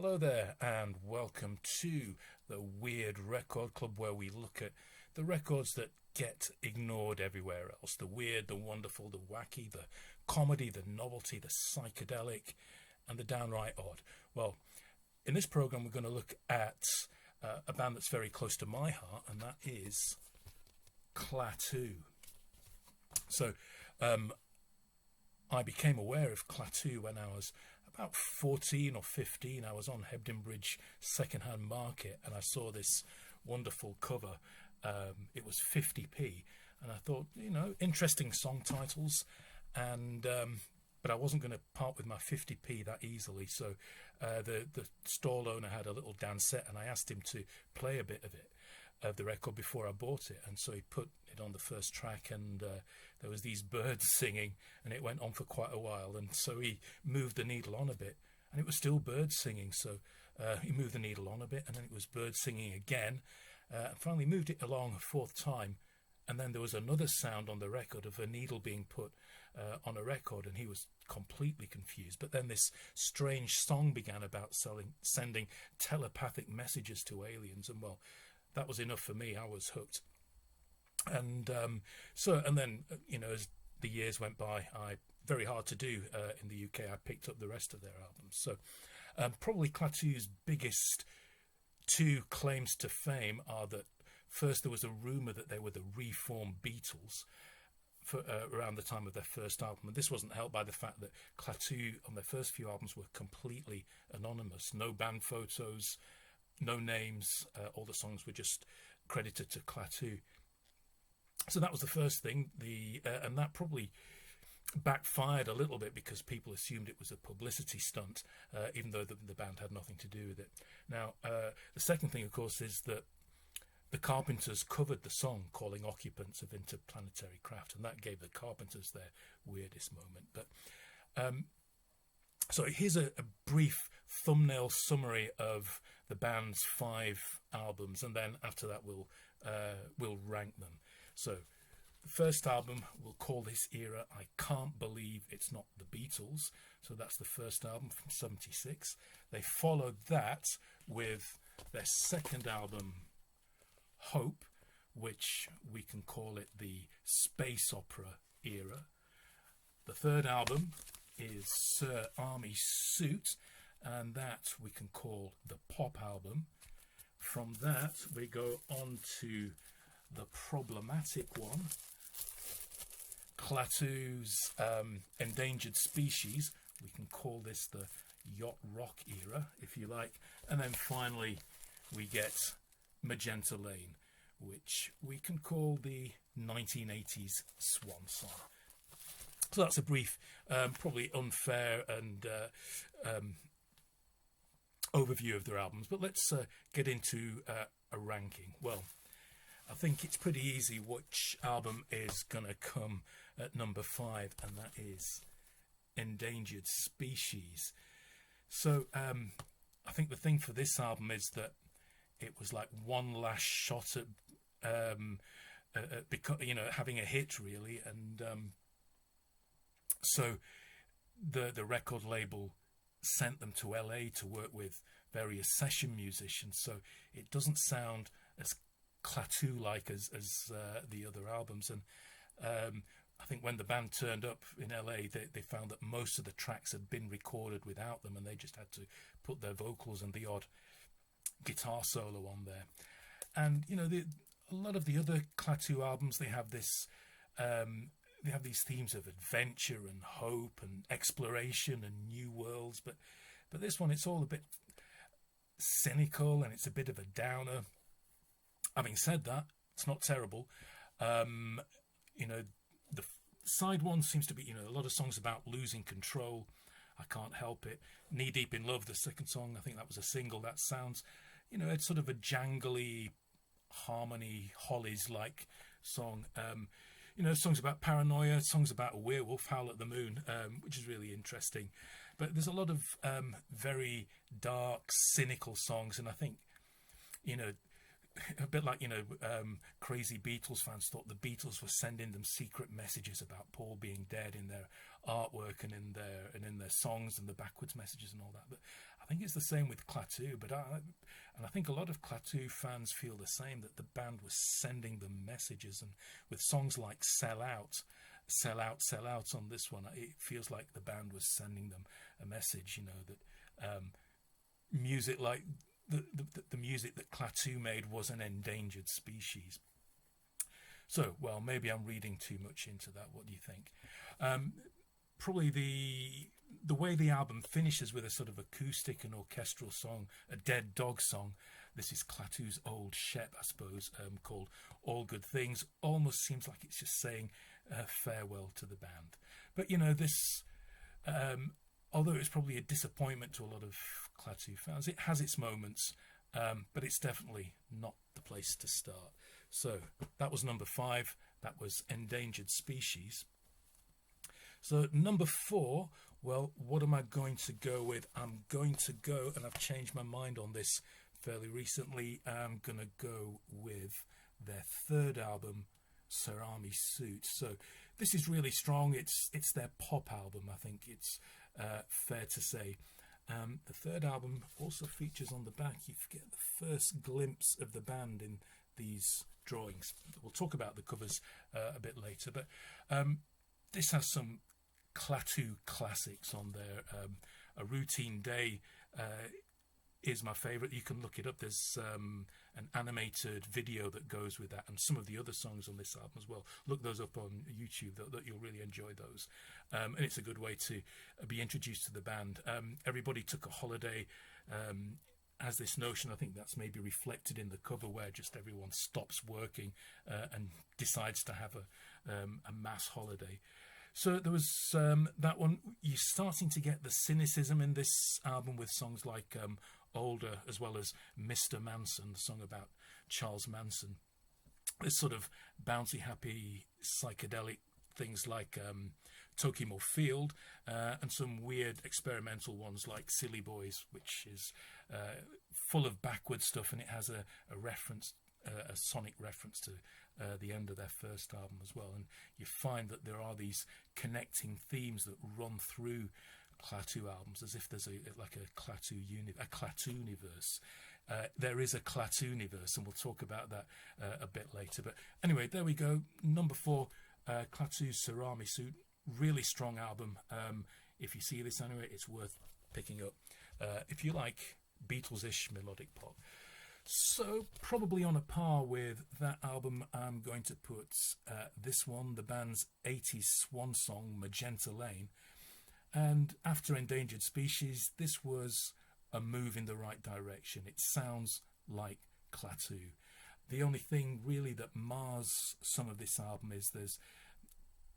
Hello there, and welcome to the Weird Record Club, where we look at the records that get ignored everywhere else. The weird, the wonderful, the wacky, the comedy, the novelty, the psychedelic, and the downright odd. Well, in this program, we're going to look at a band that's very close to my heart, and that is Klaatu. So, I became aware of Klaatu when I was about 14 or 15. I was on Hebden Bridge second-hand market and I saw this wonderful cover. It was 50p, and I thought, interesting song titles, and but I wasn't going to part with my 50p that easily. So the stall owner had a little dancette, and I asked him to play a bit of the record before I bought it, and so he put it on the first track, and there was these birds singing, and it went on for quite a while, and so he moved the needle on a bit, and it was still birds singing. So he moved the needle on a bit, and then it was birds singing again, and finally moved it along a fourth time, and then there was another sound on the record of a needle being put on a record, and he was completely confused. But then this strange song began about sending telepathic messages to aliens, and well, that was enough for me. I was hooked. And then as the years went by, very hard to do in the UK, I picked up the rest of their albums. So probably Klaatu's biggest two claims to fame are that first, there was a rumour that they were the reformed Beatles for around the time of their first album, and this wasn't helped by the fact that Klaatu on their first few albums were completely anonymous. No band photos, no names, all the songs were just credited to Klaatu. So that was the first thing, and that probably backfired a little bit because people assumed it was a publicity stunt, even though the band had nothing to do with it. Now, the second thing, of course, is that the Carpenters covered the song calling Occupants of Interplanetary Craft, and that gave the Carpenters their weirdest moment. But so here's a brief thumbnail summary of the band's 5 albums, and then after that we'll rank them. So the first album, we'll call this era I Can't Believe It's Not the Beatles. So that's the first album from 76. They followed that with their second album, Hope, which we can call it the space opera era. The third album is Sir Army Suit, and that we can call the pop album. From that we go on to the problematic one, Klaatu's Endangered Species. We can call this the yacht rock era, if you like. And then finally we get Magenta Lane, which we can call the 1980s swan song. So that's a brief, probably unfair and overview of their albums, but let's get into a ranking. Well, I think it's pretty easy which album is going to come at number 5, and that is Endangered Species. So I think the thing for this album is that it was like one last shot at having a hit, really, and so the record label sent them to LA to work with various session musicians, so it doesn't sound as Klaatu-like as the other albums. And I think when the band turned up in LA, they found that most of the tracks had been recorded without them, and they just had to put their vocals and the odd guitar solo on there. And a lot of the other Klaatu albums, they have this they have these themes of adventure and hope and exploration and new worlds, but this one, it's all a bit cynical and it's a bit of a downer. Having said that, it's not terrible. The side one seems to be a lot of songs about losing control. I Can't Help It. Knee Deep in Love, the second song, I think that was a single. That sounds it's sort of a jangly harmony Hollies like song. Songs about paranoia, songs about a werewolf, Howl at the Moon, which is really interesting. But there's a lot of very dark, cynical songs, and I think a bit like crazy Beatles fans thought the Beatles were sending them secret messages about Paul being dead in their artwork and in their songs and the backwards messages and all that. But I think it's the same with Klaatu, and I think a lot of Klaatu fans feel the same, that the band was sending them messages, and with songs like Sell Out, Sell Out, Sell Out on this one, it feels like the band was sending them a message, you know, that music like the music that Klaatu made was an endangered species. So, well, maybe I'm reading too much into that. What do you think? Probably the way the album finishes with a sort of acoustic and orchestral song, a Dead Dog song. This is Klaatu's old shep, I suppose, called All Good Things. Almost seems like it's just saying farewell to the band. But, you know, this, although it's probably a disappointment to a lot of Klaatu fans, it has its moments, but it's definitely not the place to start. So that was number 5. That was Endangered Species. So number 4, well, what am I going to go with? I'm going to go, and I've changed my mind on this fairly recently, I'm going to go with their 3rd album, Cerami Suit. So this is really strong. It's their pop album, I think it's fair to say. The 3rd album also features on the back, you get the first glimpse of the band in these drawings. We'll talk about the covers a bit later, but this has some Klaatu classics on there. A Routine Day is my favourite. You can look it up. There's an animated video that goes with that, and some of the other songs on this album as well. Look those up on YouTube. That you'll really enjoy those. And it's a good way to be introduced to the band. Everybody Took a Holiday has this notion, I think that's maybe reflected in the cover, where just everyone stops working and decides to have a mass holiday. So there was that one. You're starting to get the cynicism in this album with songs like Older, as well as Mr. Manson, the song about Charles Manson. This sort of bouncy, happy, psychedelic things like Tokimo Field, and some weird experimental ones like Silly Boys, which is full of backward stuff, and it has a reference, a sonic reference to the end of their first album as well. And you find that there are these connecting themes that run through Klaatu albums, as if there's a Klaatu-universe. There is a Klaatu-universe, and we'll talk about that a bit later. But anyway, there we go. Number 4, Klaatu's Cerami Suit. Really strong album. If you see this anyway, it's worth picking up. If you like Beatles-ish melodic pop. So probably on a par with that album, I'm going to put this one, the band's 80s swan song, Magenta Lane. And after Endangered Species, this was a move in the right direction. It sounds like Klaatu. The only thing really that mars some of this album is there's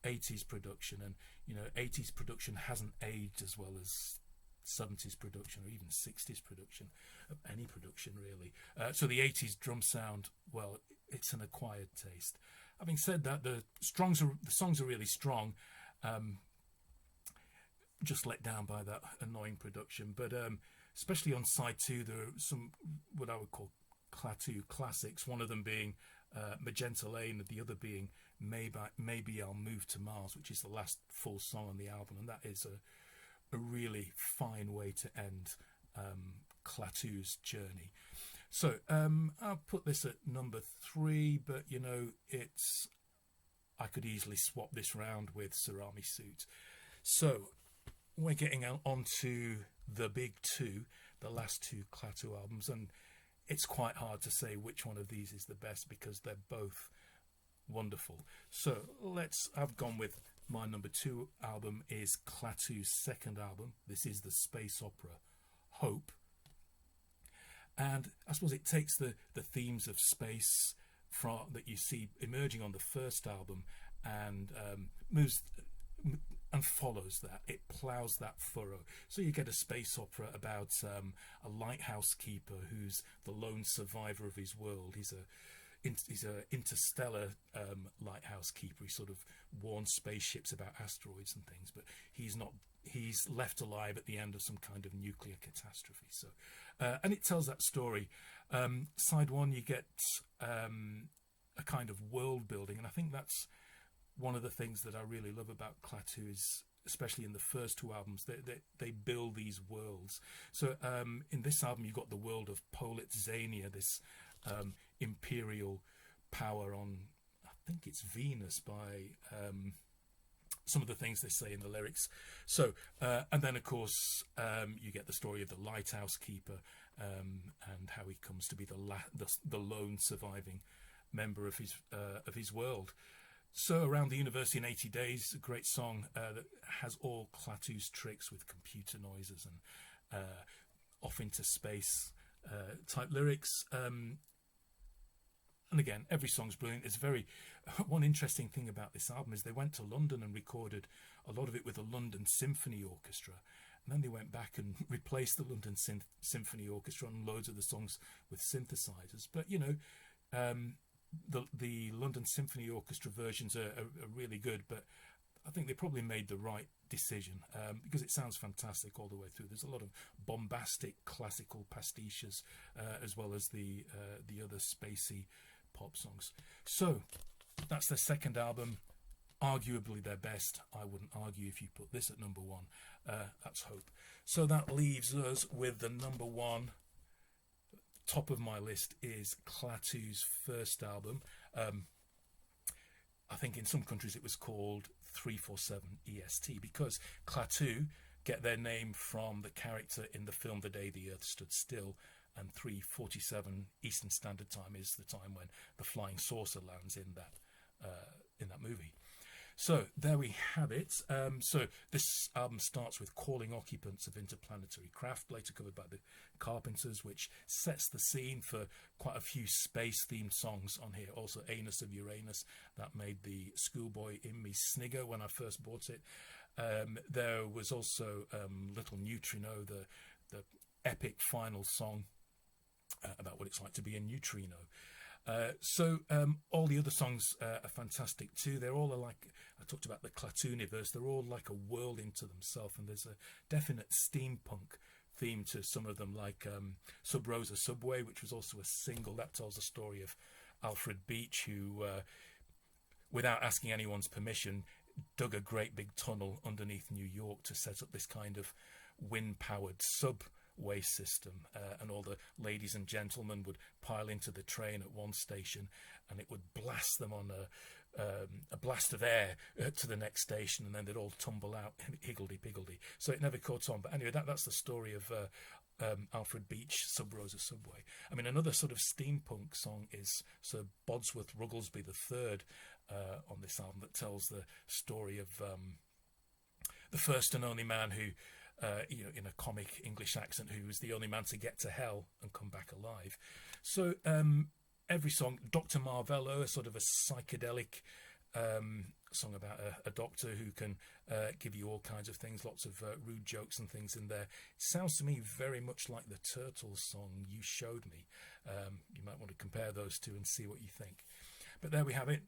80s production, and you know, 80s production hasn't aged as well as 70s production, or even 60s production, of any production really. So the 80s drum sound, well, it's an acquired taste. Having said that, the songs are really strong. Just let down by that annoying production, but especially on side 2, there are some what I would call Klaatu classics. One of them being Magenta Lane, and the other being Maybe I'll Move to Mars, which is the last full song on the album, and that is a really fine way to end Klaatu's journey. So I'll put this at number 3, but you know, I could easily swap this round with Cerami Suit. So we're getting on to the big 2, the last 2 Klaatu albums, and it's quite hard to say which one of these is the best because they're both wonderful. So I've gone with my number 2 album is Klaatu's second album. This is the space opera Hope. And I suppose it takes the themes of space that you see emerging on the first album and moves and follows that. It ploughs that furrow. So you get a space opera about a lighthouse keeper who's the lone survivor of his world. He's a interstellar lighthouse keeper. He sort of warns spaceships about asteroids and things, but he's left alive at the end of some kind of nuclear catastrophe. So and it tells that story. Side 1, you get a kind of world building, and I think that's one of the things that I really love about Klaatu is especially in the first two albums, they build these worlds. So in this album, you've got the world of Polizania, this imperial power on, I think it's Venus, by some of the things they say in the lyrics. So and then of course you get the story of the lighthouse keeper, and how he comes to be the lone surviving member of his world. So Around the Universe in 80 Days, a great song that has all Klaatu's tricks with computer noises and off into space type lyrics. And again, every song's brilliant. It's one interesting thing about this album is they went to London and recorded a lot of it with the London Symphony Orchestra. And then they went back and replaced the London Symphony Orchestra on loads of the songs with synthesizers. But, you know, the London Symphony Orchestra versions are really good, but I think they probably made the right decision because it sounds fantastic all the way through. There's a lot of bombastic classical pastiches as well as the other spacey pop songs. So that's their second album, arguably their best. I wouldn't argue if you put this at number one. That's Hope. So that leaves us with the number one. Top of my list is Klaatu's first album. I think in some countries it was called 347 EST because Klaatu get their name from the character in the film The Day the Earth Stood Still, and 3:47 Eastern Standard Time is the time when the flying saucer lands in that movie. So there we have it. So this album starts with Calling Occupants of Interplanetary Craft, later covered by the Carpenters, which sets the scene for quite a few space-themed songs on here. Also Anus of Uranus, that made the schoolboy in me snigger when I first bought it. There was also Little Neutrino, the epic final song about what it's like to be a neutrino. So all the other songs are fantastic too. They're all like, I talked about the Klaatuniverse, they're all like a world into themselves, and there's a definite steampunk theme to some of them, like Sub Rosa Subway, which was also a single that tells the story of Alfred Beach, who without asking anyone's permission dug a great big tunnel underneath New York to set up this kind of wind-powered subway system, and all the ladies and gentlemen would pile into the train at one station, and it would blast them on a blast of air to the next station, and then they'd all tumble out higgledy-piggledy. So it never caught on. But anyway, that's the story of Alfred Beach, Sub Rosa Subway. I mean, another sort of steampunk song is Sir Bodsworth Rugglesby III on this album, that tells the story of the first and only man who, in a comic English accent, who was the only man to get to hell and come back alive. So every song, Dr. Marvello, a sort of a psychedelic song about a doctor who can give you all kinds of things, lots of rude jokes and things in there. It sounds to me very much like the Turtles song, You Showed Me. You might want to compare those two and see what you think. But there we have it.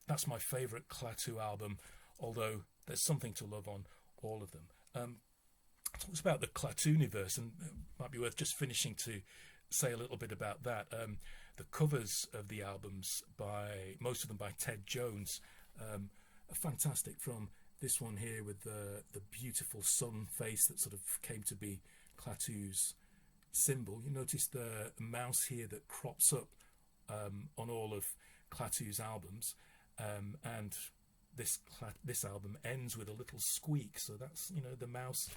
That's my favourite Klaatu album, although there's something to love on all of them. Talks about the Klaatuniverse, and it might be worth just finishing to say a little bit about that. The covers of the albums, most of them by Ted Jones, are fantastic. From this one here with the beautiful sun face that sort of came to be Klaatu's symbol. You notice the mouse here that crops up on all of Klaatu's albums, and this album ends with a little squeak, so that's, the mouse.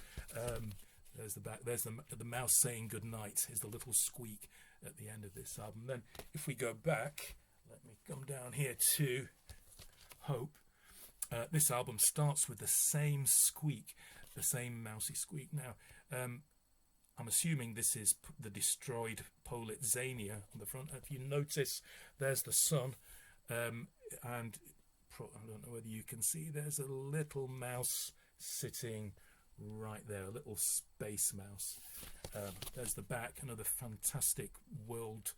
There's the back. There's the mouse saying good night is the little squeak at the end of this album. Then if we go back, let me come down here to Hope. This album starts with the same squeak, the same mousy squeak. Now I'm assuming this is the destroyed Polizania on the front. If you notice, there's the sun, and I don't know whether you can see, there's a little mouse sitting right there, a little space mouse. There's the back, another fantastic world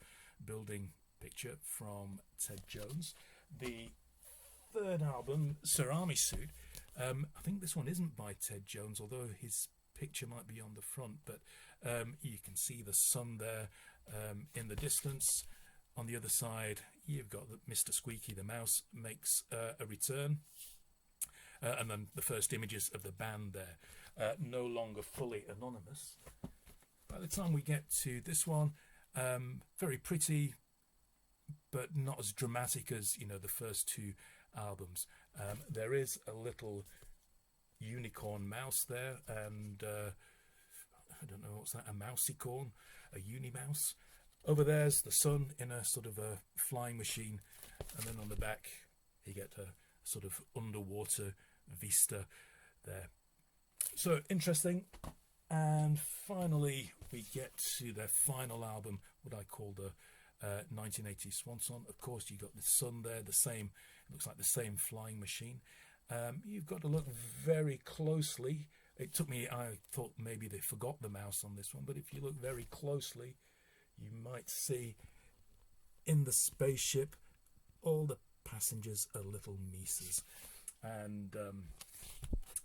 building picture from Ted Jones. The third album, Sir Army Suit, I think this one isn't by Ted Jones, although his picture might be on the front, but you can see the sun there in the distance. On the other side, you've got Mr. Squeaky, the mouse, makes a return. and then the first images of the band there, no longer fully anonymous. By the time we get to this one, very pretty, but not as dramatic as, you know, the first two albums. There is a little unicorn mouse there, and I don't know, what's that, a mouseicorn, a unimouse. Over there's the sun in a sort of a flying machine, and then on the back you get a sort of underwater vista there. So interesting. And finally we get to their final album, what I call the 1980 Swan Song. Of course, you got the sun there, the same, it looks like the same flying machine. You've got to look very closely. It took me, I thought maybe they forgot the mouse on this one, but if you look very closely, you might see in the spaceship all the passengers are little Mises. And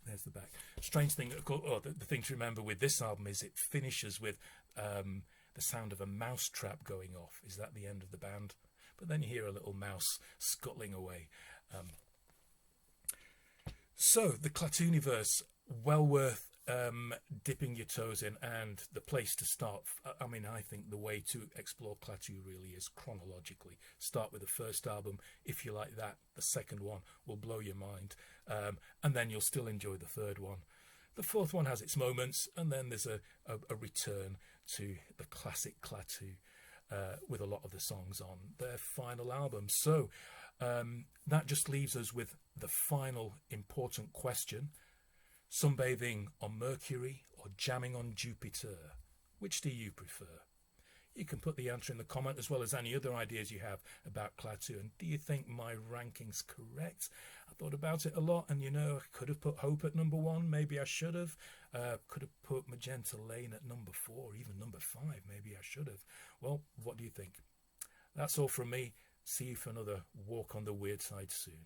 there's the back. Strange thing, of course, the thing to remember with this album is it finishes with the sound of a mouse trap going off. Is that the end of the band? But then you hear a little mouse scuttling away. So the Klaatooniverse, well worth dipping your toes in, and the place to start. I mean, I think the way to explore Klaatu really is chronologically. Start with the first album. If you like that, the second one will blow your mind, and then you'll still enjoy the third one. The fourth one has its moments, and then there's a return to the classic Klaatu with a lot of the songs on their final album. So that just leaves us with the final important question: sunbathing on Mercury or jamming on Jupiter? Which do you prefer? You can put the answer in the comment, as well as any other ideas you have about Klaatu. And do you think my ranking's correct? I thought about it a lot, and you know, I could have put Hope at number 1, maybe I should have. Could have put Magenta Lane at number 4, even number 5, maybe I should have. Well, what do you think? That's all from me. See you for another Walk on the Weird Side soon.